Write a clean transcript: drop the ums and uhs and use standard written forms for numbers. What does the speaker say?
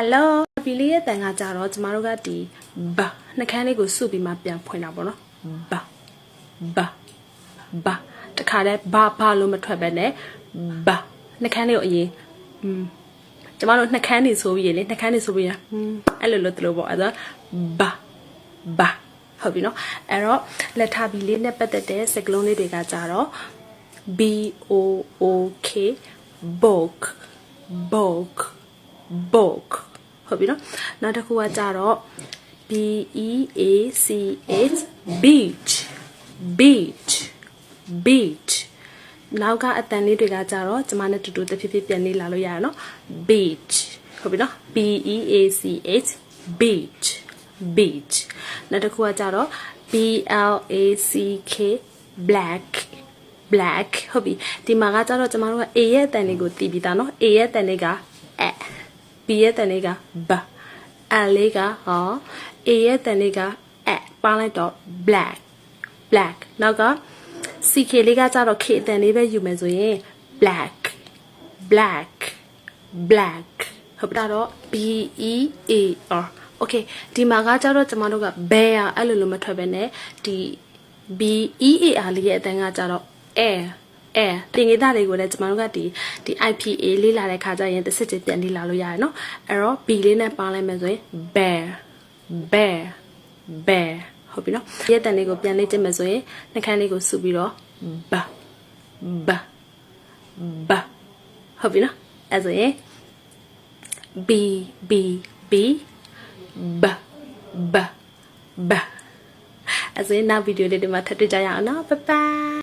Hello ပီလေးရဲ့တန်ခါကြတော့ကျမတို့ကဒီဘနှကန်းလေးကိုစုပြီးမှပြန်ဖွင့်တာပေါ့နော်ဘတခါတည်းဘာလို့မထွက်ပဲနဲ့ဘနှကန်းလေးကိုအရင်ကျမတို့နှကန်းနေဆိုပြီးလေနှကန်းနေဆိုပြီးအဲ့လိုတလို့ပေါ့အဲ့ဒါဘဟုတ်ပြီနော်အဲ့တော့လက်ထပ်ပြီးလေးနဲ့ပတ်သက်တဲ့စကားလုံးလေးတွေကကြတော့ BOOK book ဟုတ်ပြီနော်နောက်တစ်ခုကကြတော့ BEACH beach နောက်ကအတန်လေးတွေကကြတော့ကျမနဲ့တူတူတဖြည်းဖြည်းပြန်နေလာလို့ရရနော် beach ဟုတ်ပြီနော် BEACH beach နောက်တစ်ခုကကြတော့ BLACK black ဟုတ်ပြီဒီမှာကကြတော့ကျမတို့က A ရဲ့အတန်လေးကိုတီးပြီးသားနော် A ရဲ့အတန်လေးက B ရဲ့အတန်လေးက B L လေးကဟော A ရဲ့အတန်လေးက ပေါင်းလိုက်တော့ black နောက်က CK လေးကကြတော့ K အတန်လေးပဲယူမယ်ဆိုရင် black ဟုတ်ပြီတော့ BEAR okay ဒီမှာကကြတော့ကျမတို့က bear အဲ့လိုမထွက်ပဲနဲ့ဒီ BEAR လေးရဲ့အတန်ကကြတော့air တင်ကြီးသားတွေကိုလည်းကျမတို့ကဒီ IPA လေးလာတဲ့ခါကျရင်တစ်စစ်စစ်ပြန်လေးလာလို့ရတယ်နော်အဲ့တော့ B လေးနဲ့ပေါင်းလိုက်မယ်ဆိုရင် bear ဟုတ်ပြီနော်ရဲ့တန်လေးကိုပြန်လေ့ကျင့်မယ်ဆိုရင်နှခမ်းလေးကိုစုပြီးတော့ဘဟုတ်ပြီနော်အဲ့ဆိုရင် B အဲ့ဆိုရင်နောက်ဗီဒီယိုလေးတွေမှာထပ်တွေ့ကြရအောင်နော် bye bye